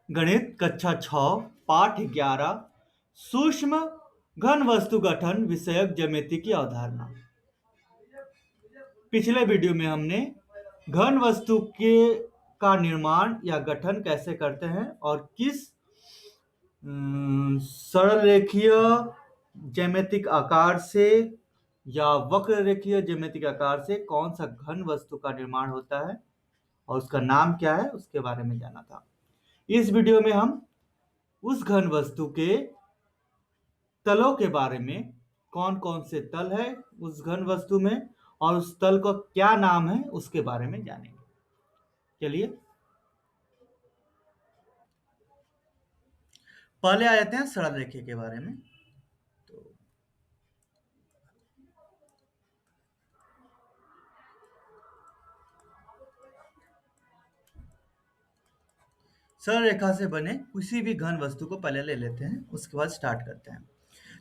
गणित कक्षा 6 पाठ 11 सूक्ष्म घन वस्तु गठन विषयक ज्यामिति की अवधारणा। पिछले वीडियो में हमने घन वस्तु के का निर्माण या गठन कैसे करते हैं और किस सरल रेखीय ज्यामितिक आकार से या वक्र रेखीय ज्यामितिक आकार से कौन सा घन वस्तु का निर्माण होता है और उसका नाम क्या है उसके बारे में जाना था। इस वीडियो में हम उस घन वस्तु के तलों के बारे में, कौन कौन से तल है उस घन वस्तु में और उस तल का क्या नाम है उसके बारे में जानेंगे। चलिए पहले आ जाते हैं सरल रेखे के बारे में। तो सरल रेखा से बने किसी भी घन वस्तु को पहले ले लेते हैं, उसके बाद स्टार्ट करते हैं।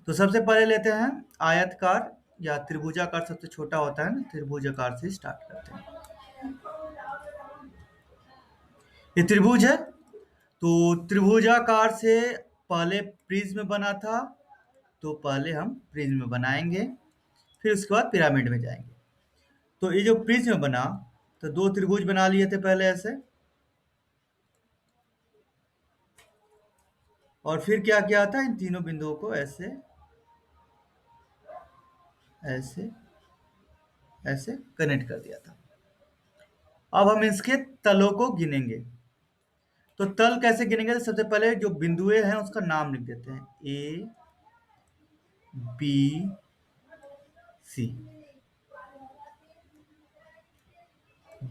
तो सबसे पहले लेते हैं आयतकार या त्रिभुजाकार, सबसे छोटा होता है ना, त्रिभुजाकार से स्टार्ट करते हैं। ये त्रिभुज है, तो त्रिभुजाकार से पहले प्रिज्म बना था, तो पहले हम प्रिज्म बनाएंगे, फिर उसके बाद पिरामिड में जाएंगे। तो ये जो प्रिज्म बना, तो दो त्रिभुज बना लिए थे पहले ऐसे, और फिर क्या किया था, इन तीनों बिंदुओं को ऐसे ऐसे ऐसे कनेक्ट कर दिया था। अब हम इसके तलों को गिनेंगे। तो तल कैसे गिनेंगे, तो सबसे पहले जो बिंदुएं हैं उसका नाम लिख देते हैं, A B C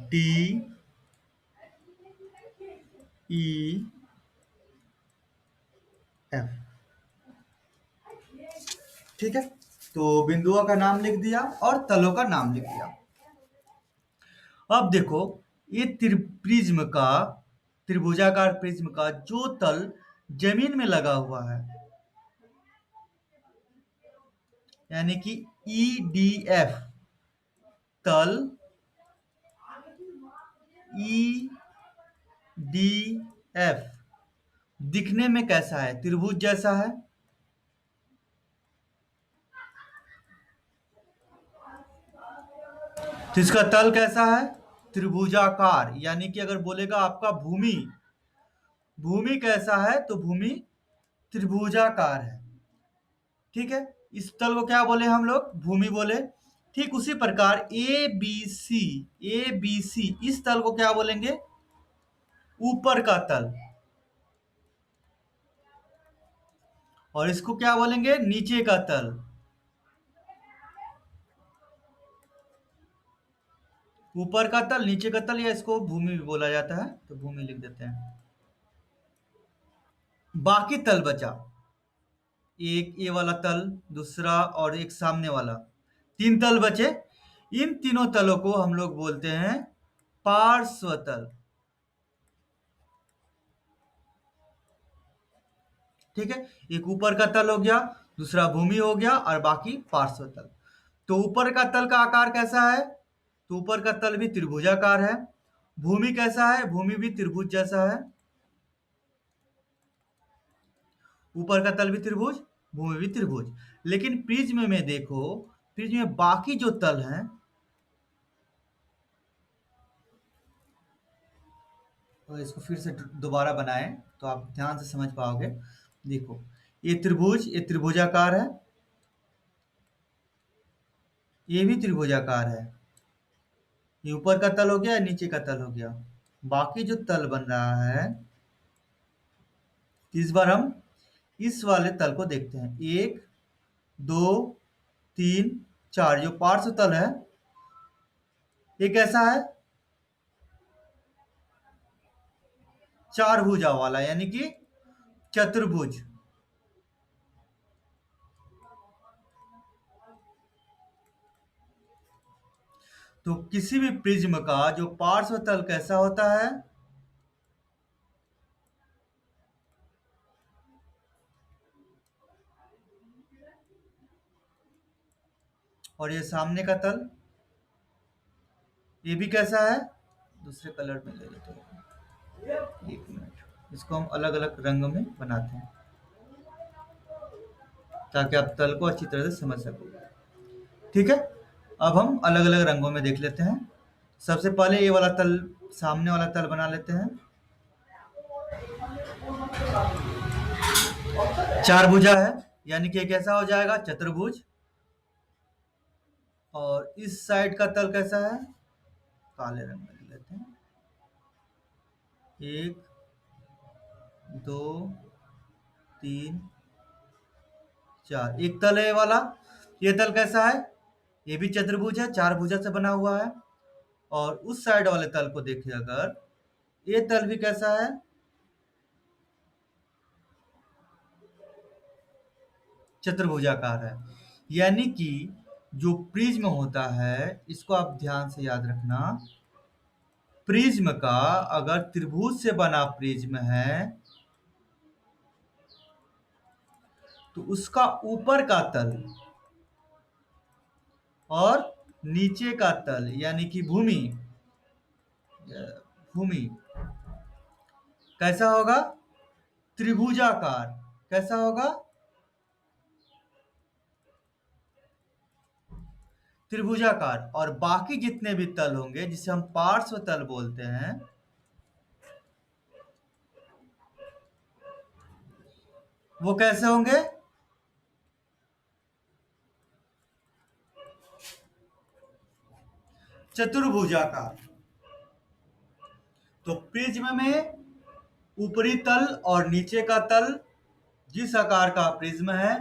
D E F. ठीक है, तो बिंदुओं का नाम लिख दिया और तलों का नाम लिख दिया। अब देखो, ये प्रिज्म का, त्रिभुजाकार प्रिज्म का जो तल जमीन में लगा हुआ है, यानी कि ई डी एफ तल, ई डी एफ दिखने में कैसा है, त्रिभुज जैसा है। तो इसका तल कैसा है, त्रिभुजाकार, यानी कि अगर बोलेगा आपका भूमि, भूमि कैसा है, तो भूमि त्रिभुजाकार है। ठीक है, इस तल को क्या बोले हम लोग, भूमि बोले। ठीक उसी प्रकार ए बी सी इस तल को क्या बोलेंगे, ऊपर का तल, और इसको क्या बोलेंगे, नीचे का तल। ऊपर का तल, नीचे का तल, या इसको भूमि भी बोला जाता है, तो भूमि लिख देते हैं। बाकी तल बचा, एक ये वाला तल, दूसरा और एक सामने वाला, तीन तल बचे। इन तीनों तलों को हम लोग बोलते हैं पार्श्व तल। ठीक है, एक ऊपर का तल हो गया, दूसरा भूमि हो गया, और बाकी पार्श्व तल। तो ऊपर का तल का आकार कैसा है, तो ऊपर का तल भी त्रिभुजाकार है। भूमि कैसा है, भूमि भी त्रिभुज जैसा है। ऊपर का तल भी त्रिभुज, भूमि भी त्रिभुज। लेकिन प्रिज्म में देखो, प्रिज्म में बाकी जो तल हैं, तो इसको फिर से दोबारा बनाएं तो आप ध्यान से समझ पाओगे। देखो, ये त्रिभुज, ये त्रिभुजाकार है, ये भी त्रिभुजाकार है। ये ऊपर का तल हो गया, नीचे का तल हो गया। बाकी जो तल बन रहा है, इस बार हम इस वाले तल को देखते हैं। एक, दो, तीन, चार, जो पार्श्व तल है, ये कैसा है, चार भुजा वाला, यानी कि चतुर्भुज। तो किसी भी प्रिज्म का जो पार्श्व तल कैसा होता है, और ये सामने का तल, ये भी कैसा है, दूसरे कलर में ले लेते हैं, एक मिनट, इसको हम अलग अलग रंग में बनाते हैं ताकि आप तल को अच्छी तरह से समझ सको। ठीक है, अब हम अलग अलग रंगों में देख लेते हैं। सबसे पहले ये वाला तल, सामने वाला तल बना लेते हैं। चार भुजा है, यानी कि ये कैसा हो जाएगा, चतुर्भुज। और इस साइड का तल कैसा है, काले रंग में लिख लेते हैं। एक, दो, तीन, चार, एक तल है ये वाला। ये तल कैसा है, ये भी चतुर्भुज है, चार भुजा से बना हुआ है। और उस साइड वाले तल को देखिए अगर, ये तल भी कैसा है, चतुर्भुजाकार है। यानी कि जो प्रिज्म होता है, इसको आप ध्यान से याद रखना, प्रिज्म का अगर त्रिभुज से बना प्रिज्म है तो उसका ऊपर का तल और नीचे का तल यानी कि भूमि, भूमि कैसा होगा, त्रिभुजाकार। कैसा होगा, त्रिभुजाकार। और बाकी जितने भी तल होंगे जिसे हम पार्श्व तल बोलते हैं, वो कैसे होंगे, चतुर्भुजाकार। तो प्रिज्म में ऊपरी तल और नीचे का तल जिस आकार का प्रिज्म है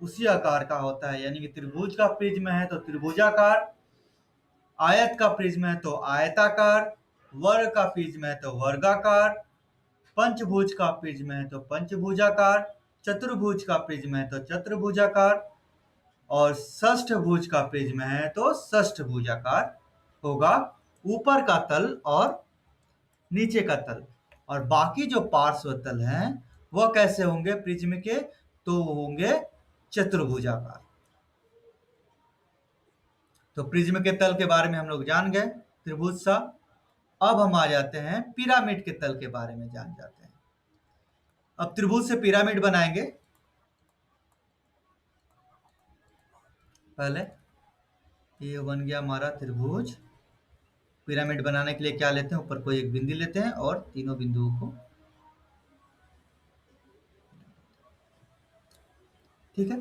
उसी आकार का होता है। यानी कि त्रिभुज का प्रिज्म है तो त्रिभुजाकार, आयत का प्रिज्म है तो आयताकार, वर्ग का प्रिज्म है तो वर्गाकार, पंचभुज का प्रिज्म है तो पंचभुजाकार, चतुर्भुज का प्रिज्म है तो चतुर्भुजाकार, और षष्ठभुज का प्रिज्म है तो षष्ठभुजाकार होगा, ऊपर का तल और नीचे का तल। और बाकी जो पार्श्व तल हैं वह कैसे होंगे प्रिज्म के, तो वो होंगे चतुर्भुजाकार। तो प्रिज्म के तल के बारे में हम लोग जान गए, त्रिभुज सा। अब हम आ जाते हैं पिरामिड के तल के बारे में जान जाते हैं। अब त्रिभुज से पिरामिड बनाएंगे। पहले ये बन गया हमारा त्रिभुज। पिरामिड बनाने के लिए क्या लेते हैं, ऊपर कोई एक बिंदु लेते हैं और तीनों बिंदुओं को, ठीक है।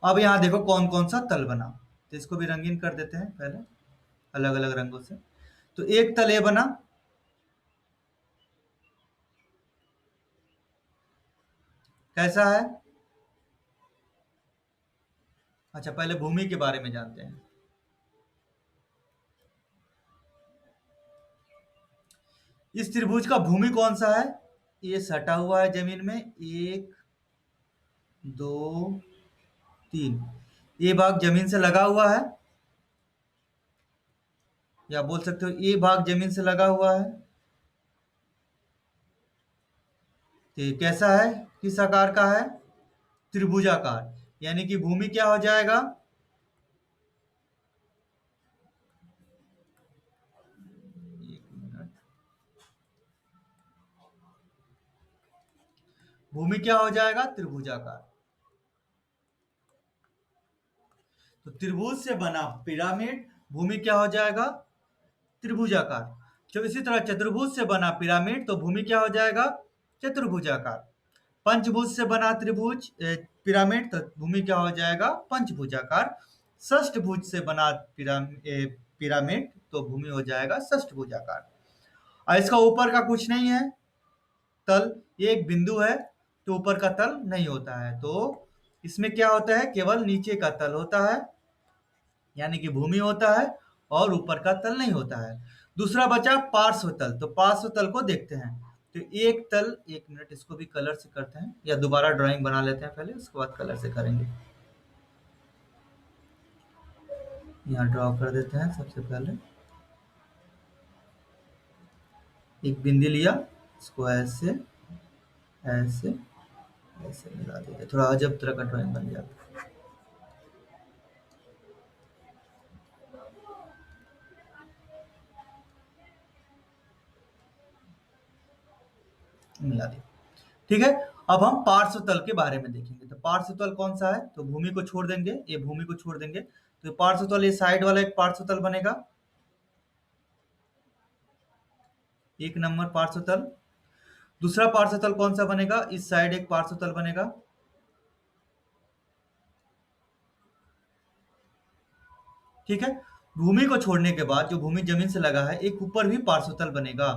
अब यहाँ देखो कौन कौन सा तल बना, तो इसको भी रंगीन कर देते हैं पहले अलग अलग रंगों से। तो एक तल ये बना, कैसा है। अच्छा, पहले भूमि के बारे में जानते हैं। इस त्रिभुज का भूमि कौन सा है, ये सटा हुआ है जमीन में, एक, दो, तीन, ये भाग जमीन से लगा हुआ है, या बोल सकते हो ये भाग जमीन से लगा हुआ है। तो ये कैसा है, किस आकार का है, त्रिभुजाकार। यानी कि भूमि क्या हो जाएगा, एक मिनट, भूमि क्या हो जाएगा, त्रिभुजाकार। तो त्रिभुज से बना पिरामिड, भूमि क्या हो जाएगा, त्रिभुजाकार। तो इसी तरह चतुर्भुज से बना पिरामिड तो भूमि क्या हो जाएगा, चतुर्भुजाकार। पंचभुज से बना त्रिभुज पिरामिड तो भूमि क्या हो जाएगा, पंचभुजाकार। षष्ठभुज से बना पिरामिड तो भूमि हो जाएगा षष्ठभुजाकार। और इसका ऊपर का कुछ नहीं है तल, ये एक बिंदु है तो ऊपर का तल नहीं होता है। तो इसमें क्या होता है, केवल नीचे का तल होता है यानी कि भूमि होता है, और ऊपर का तल नहीं होता है। दूसरा बचा पार्श्व तल, तो पार्श्व तल को देखते हैं। तो एक तल, एक मिनट, इसको भी कलर से करते हैं या दोबारा ड्राइंग बना लेते हैं पहले, उसके बाद कलर से करेंगे। यहाँ ड्रॉ कर देते हैं। सबसे पहले एक बिंदी लिया, इसको ऐसे ऐसे ऐसे मिला देते, थोड़ा अजब तरह का ड्राइंग बन जाता है। मिला दिया। ठीक है। अब हम पार्श्व तल के बारे में देखेंगे। तो पार्श्व तल कौन सा है? तो भूमि को छोड़ देंगे, ये भूमि को छोड़ देंगे, तो पार्श्व तल ये साइड वाला एक पार्श्व तल बनेगा, एक नंबर पार्श्व तल। दूसरा पार्श्व तल कौन सा बनेगा? इस साइड एक पार्श्व तल बनेगा, ठीक है। भूमि को छोड़ने के बाद जो भूमि जमीन से लगा है, एक ऊपर भी पार्श्व तल बनेगा,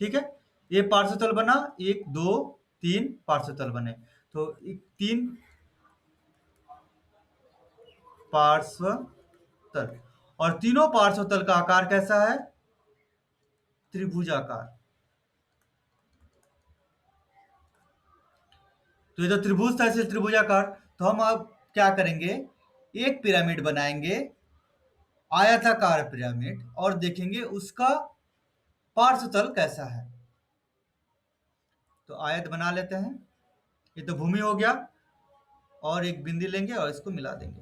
ठीक है। ये पार्श्व तल बना, एक दो तीन पार्श्व तल बने, तो तीन पार्श्व तल। और तीनों पार्श्व तल का आकार कैसा है? त्रिभुजाकार। तो ये जो त्रिभुज था इसे त्रिभुजाकार। तो हम अब क्या करेंगे? एक पिरामिड बनाएंगे, आयताकार पिरामिड, और देखेंगे उसका पार्श्व तल कैसा है। तो आयत बना लेते हैं। ये तो भूमि हो गया, और एक बिंदी लेंगे और इसको मिला देंगे,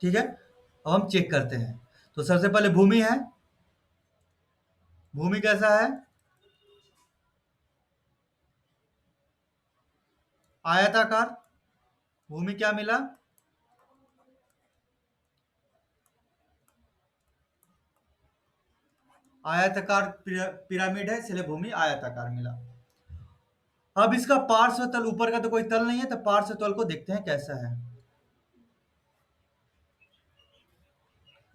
ठीक है। अब हम चेक करते हैं। तो सबसे पहले भूमि है, भूमि कैसा है? आयताकार। भूमि क्या मिला? आयताकार पिरामिड है, इसलिए भूमि आयताकार मिला। अब इसका पार्श्व तल, ऊपर का तो कोई तल नहीं है, तो पार्श्व तल को देखते हैं कैसा है।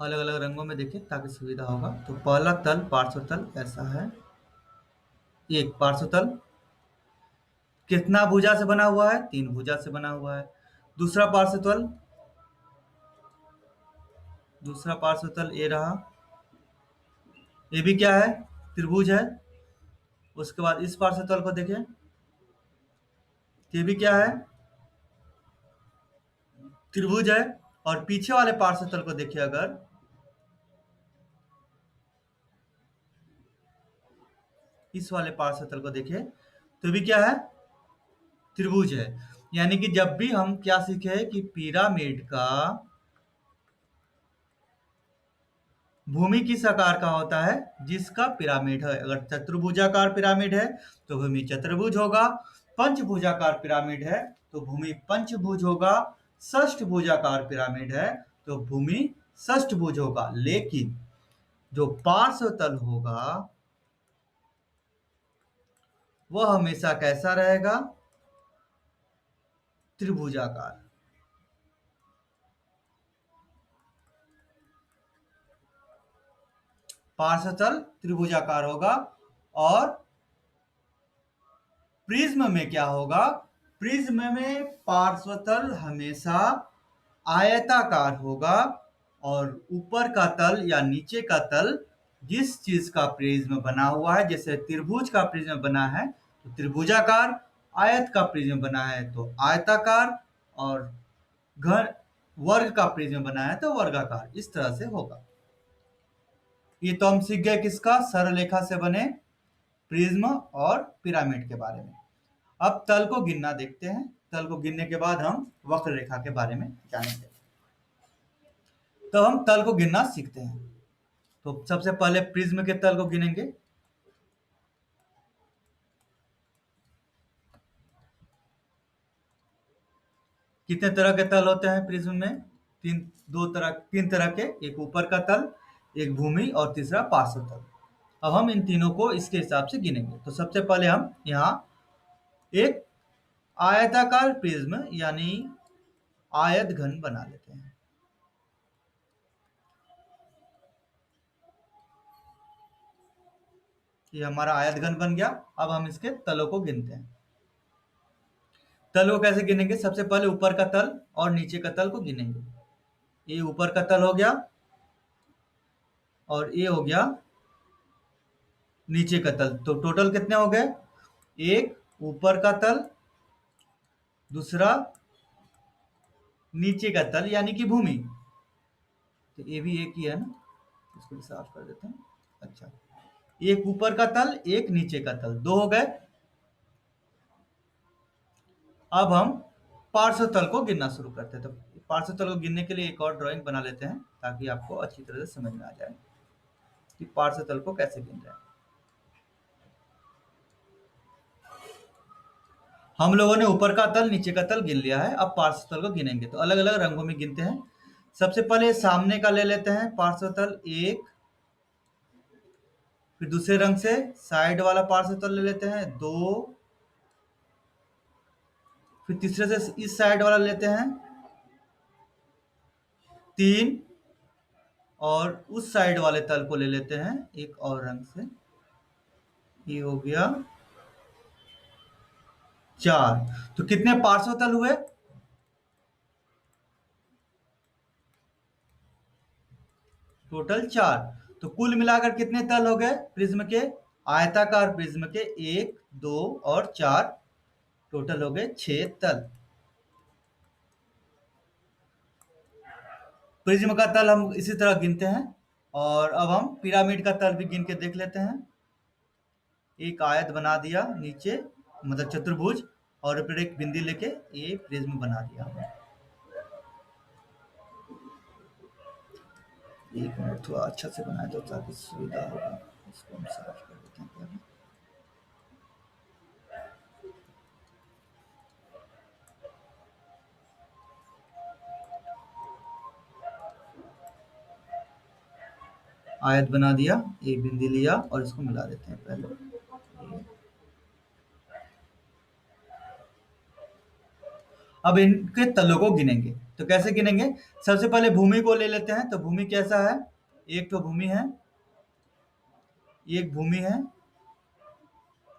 अलग अलग रंगों में देखिए ताकि सुविधा होगा। तो पहला तल पार्श्व तल ऐसा है, एक पार्श्व तल कितना भुजा से बना हुआ है? तीन भुजा से बना हुआ है। दूसरा पार्श्व तल, दूसरा पार्श्व तल ये रहा, ये भी क्या है? त्रिभुज है। उसके बाद इस पार्श्व तल को देखें, ये भी क्या है? त्रिभुज है। और पीछे वाले पार्श्व तल को देखिए, अगर इस वाले पार्श्व तल को देखें तो भी क्या है? त्रिभुज है। यानी कि जब भी हम क्या सीखे कि पिरामिड का भूमि किस आकार का होता है? जिसका पिरामिड है। अगर चतुर्भुजाकार पिरामिड है तो भूमि चतुर्भुज होगा, पंचभुजाकार पिरामिड है तो भूमि पंचभुज होगा, षष्ठभुजाकार पिरामिड है तो भूमि षष्ठभुज होगा। लेकिन जो पार्श्व तल होगा वह हमेशा कैसा रहेगा? त्रिभुजाकार। पार्श्व तल त्रिभुजाकार होगा। और प्रिज्म में क्या होगा? प्रिज्म में पार्श्व तल हमेशा आयताकार होगा, और ऊपर का तल या नीचे का तल जिस चीज का प्रिज्म बना हुआ है, जैसे त्रिभुज का प्रिज्म बना है तो त्रिभुजाकार, आयत का प्रिज्म बना है तो आयताकार, और घन वर्ग का प्रिज्म बना है तो वर्गाकार, इस तरह से होगा। ये तो हम सीख गए किसका? सरलरेखा से बने प्रिज्म और पिरामिड के बारे में। अब तल को गिनना देखते हैं। तल को गिनने के बाद हम वक्र रेखा के बारे में जानेंगे। तो हम तल को गिनना सीखते हैं। तो सबसे पहले प्रिज्म के तल को गिनेंगे। कितने तरह के तल होते हैं प्रिज्म में? तीन तरह के, एक ऊपर का तल, एक भूमि और तीसरा पार्श्व तल। अब हम इन तीनों को इसके हिसाब से गिनेंगे। तो सबसे पहले हम यहाँ एक आयताकार प्रिज्म यानी आयत घन बना लेते हैं। ये हमारा आयत घन बन गया। अब हम इसके तलों को गिनते हैं। तल को कैसे गिनेंगे? सबसे पहले ऊपर का तल और नीचे का तल को गिनेंगे। ये ऊपर का तल हो गया, और ये हो गया नीचे का तल। तो टोटल कितने हो गए? एक ऊपर का तल, दूसरा नीचे का तल यानी कि भूमि। तो ये भी एक ही है ना, इसको भी साफ कर देते हैं। अच्छा, एक ऊपर का तल, एक नीचे का तल, दो हो गए। अब हम पार्श्व तल को गिनना शुरू करते हैं। तो पार्श्व तल को गिनने के लिए एक और ड्राइंग बना लेते हैं ताकि आपको अच्छी तरह से समझ में आ जाए कि पार्श्व तल को कैसे गिन रहे हैं। हम लोगों ने ऊपर का तल नीचे का तल गिन लिया है, अब पार्श्व तल को गिनेंगे। तो अलग अलग रंगों में गिनते हैं। सबसे पहले सामने का ले लेते हैं पार्श्व तल 1, फिर दूसरे रंग से साइड वाला पार्श्व तल ले लेते हैं 2, फिर तीसरे से इस साइड वाला लेते हैं 3, और उस साइड वाले तल को ले लेते हैं एक और रंग से, ये हो गया 4। तो कितने पार्श्व तल हुए? टोटल 4। तो कुल मिलाकर कितने तल हो गए प्रिज्म के? आयताकार प्रिज्म के 1, 2 और 4, टोटल हो गए 6 तल। प्रिज्म का तल हम इसी तरह गिनते हैं। और अब हम पिरामिड का तल भी गिन के देख लेते हैं। एक आयत बना दिया नीचे, मतलब चतुर्भुज, और फिर एक बिंदी लेके एक प्रिज्म बना दिया हमने। एक मिनट, थोड़ा अच्छा से बनाए तो ताकि सुविधा होगा। इसको हम साफ कर देते हैं पहले। आयत बना दिया, एक बिंदी लिया और इसको मिला देते हैं पहले। अब इनके तलों को गिनेंगे। तो कैसे गिनेंगे? सबसे पहले भूमि को ले लेते हैं। तो भूमि कैसा है? एक तो भूमि है, एक भूमि है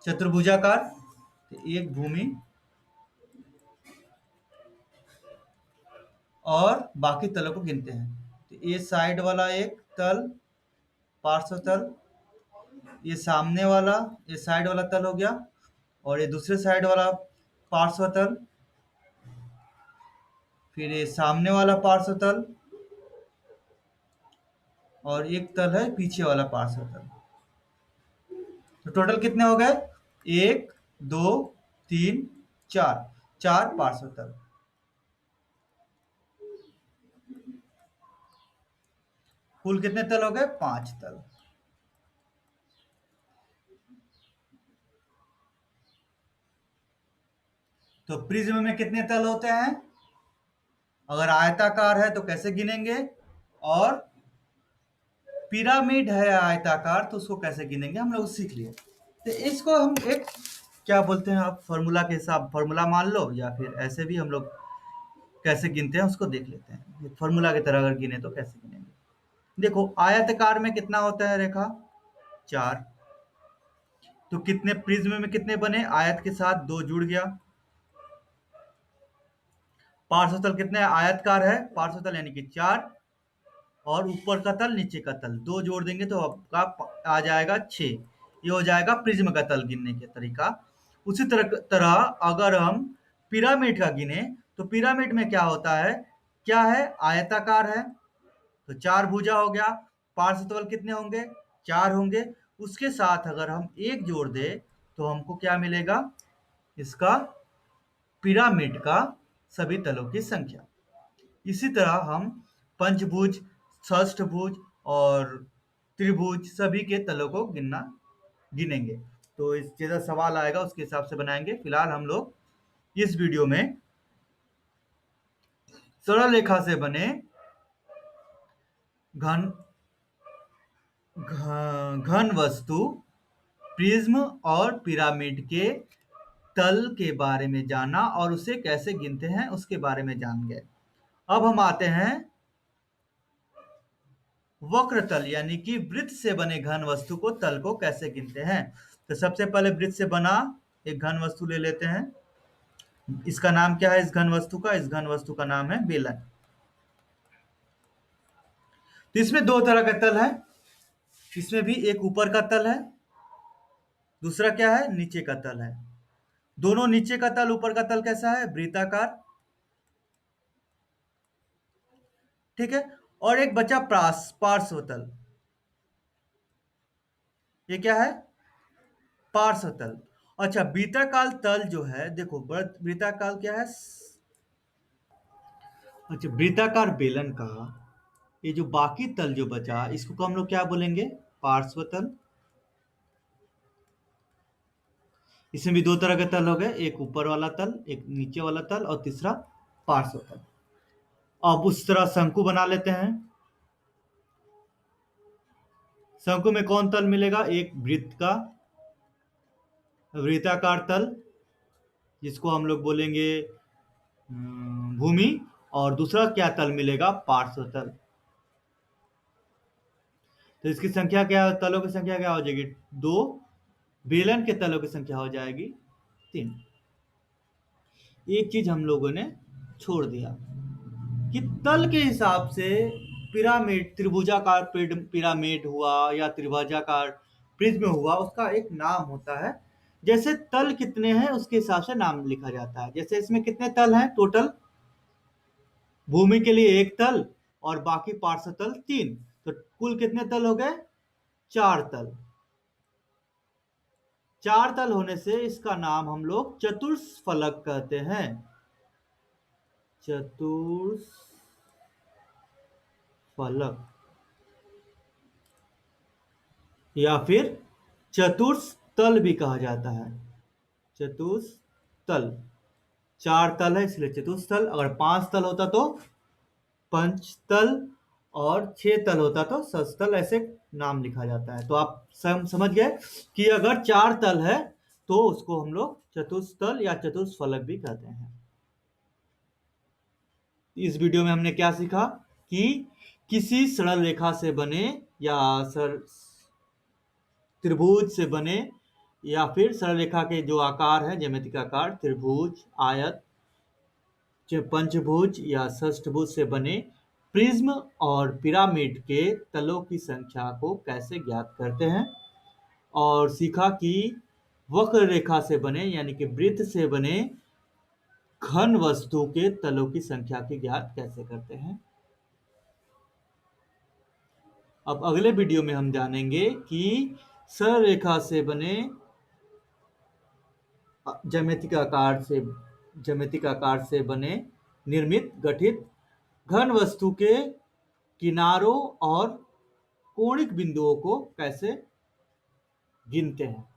चतुर्भुजाकार। तो एक भूमि, और बाकी तलों को गिनते हैं। तो ये साइड वाला एक तल पार्श्व तल, ये सामने वाला, ये साइड वाला तल हो गया, और ये दूसरे साइड वाला पार्श्व तल, फिर ये सामने वाला पार्श्व तल, और एक तल है पीछे वाला पार्श्व तल। तो टोटल कितने हो गए? 1, 2, 3, 4, 4 पार्श्व तल। कुल कितने तल हो गए? 5 तल। तो प्रिज्म में कितने तल होते हैं? अगर आयताकार है तो कैसे गिनेंगे, और पिरामिड है आयताकार तो उसको कैसे गिनेंगे हम लोग सीख लिए। तो इसको हम एक, क्या बोलते हैं आप, फॉर्मूला के हिसाब, फॉर्मूला मान लो, या फिर ऐसे भी हम लोग कैसे गिनते हैं उसको देख लेते हैं। फॉर्मूला की तरह अगर गिने तो कैसे गिनेंगे? देखो, आयताकार में कितना होता है रेखा? 4। तो कितने प्रिज्म में कितने बने? आयत के साथ 2 जुड़ गया। पार्श्वतल कितने आयतकार है? पार्श्वतल यानी कि 4, और ऊपर का तल नीचे का तल 2 जोड़ देंगे तो आपका आ जाएगा 6। ये हो जाएगा प्रिज्म का तल गिनने का तरीका। उसी तरह अगर हम पिरामिड का गिने तो पिरामिड में क्या होता है? क्या है? आयताकार है, तो 4 भुजा हो गया। पार्श्व कितने होंगे? 4 होंगे। उसके साथ अगर हम 1 जोड़ दें तो हमको क्या मिलेगा? इसका पिरामिड का सभी तलों की संख्या। इसी तरह हम पंचभुज, षष्ठभुज और त्रिभुज सभी के तलों को गिनेंगे। तो इस जैसा सवाल आएगा उसके हिसाब से बनाएंगे। फिलहाल हम लोग इस वीडियो में सरल रेखा से बने घन घन वस्तु प्रिज्म और पिरामिड के तल के बारे में जाना, और उसे कैसे गिनते हैं उसके बारे में जान गए। अब हम आते हैं वक्र तल, यानी कि वृत्त से बने घन वस्तु को तल को कैसे गिनते हैं। तो सबसे पहले वृत्त से बना एक घन वस्तु ले लेते हैं। इसका नाम क्या है? इस घन वस्तु का, इस घन वस्तु का नाम है बेलन। तो इसमें दो तरह का तल है। इसमें भी एक ऊपर का तल है, दूसरा क्या है? नीचे का तल है। दोनों, नीचे का तल ऊपर का तल कैसा है? वृत्ताकार। ठीक है। और एक बचा पार्श्व तल। ये क्या है? पार्श्व तल। अच्छा, वृत्ताकार तल जो है, देखो वृत्ताकार क्या है? अच्छा, वृत्ताकार बेलन का ये जो बाकी तल जो बचा, इसको हम लोग क्या बोलेंगे? पार्श्व तल। इसमें भी दो तरह के तल हो गए, एक ऊपर वाला तल, एक नीचे वाला तल, और तीसरा पार्श्व तल। अब उस तरह शंकु बना लेते हैं। शंकु में कौन तल मिलेगा? एक वृत्त का वृत्ताकार तल, जिसको हम लोग बोलेंगे भूमि। और दूसरा क्या तल मिलेगा? पार्श्व तल। तो इसकी संख्या क्या, तलों की संख्या क्या हो जाएगी? दो। बेलन के तलों की संख्या हो जाएगी तीन। एक चीज हम लोगों ने छोड़ दिया कि तल के हिसाब से पिरामिड, त्रिभुजाकार पिरामिड हुआ या त्रिभुजाकार प्रिज्म हुआ, उसका एक नाम होता है। जैसे तल कितने हैं उसके हिसाब से नाम लिखा जाता है। जैसे इसमें कितने तल हैं टोटल? भूमि के लिए एक तल और बाकी पार्श्व तल तीन, तो कुल कितने तल हो गए? चार तल। चार तल होने से इसका नाम हम लोग चतुष्फलक कहते हैं। चतुष्फलक, या फिर चतुस्तल भी कहा जाता है। चतुस्तल। चार तल है इसलिए चतुस्तल। अगर पांच तल होता तो पंचतल, और छह तल होता तो सस्तल। ऐसे नाम लिखा जाता है। तो आप समझ गए कि अगर चार तल है तो उसको हम लोग चतुस्तल या चतुष्फलक भी कहते हैं। इस वीडियो में हमने क्या सीखा कि किसी सरल रेखा से बने या त्रिभुज से बने, या फिर सरल रेखा के जो आकार है, ज्यामितिक आकार, त्रिभुज, आयत, पंचभुज या षष्ठभुज से बने प्रिज्म और पिरामिड के तलों की संख्या को कैसे ज्ञात करते हैं। और सीखा कि वक्र रेखा से बने यानी कि वृत्त से बने घन वस्तु के तलों की संख्या की ज्ञात कैसे करते हैं। अब अगले वीडियो में हम जानेंगे कि सरल रेखा से बने ज्यामितिक आकार से बने निर्मित गठित घन वस्तु के किनारों और कोणिक बिंदुओं को कैसे गिनते हैं।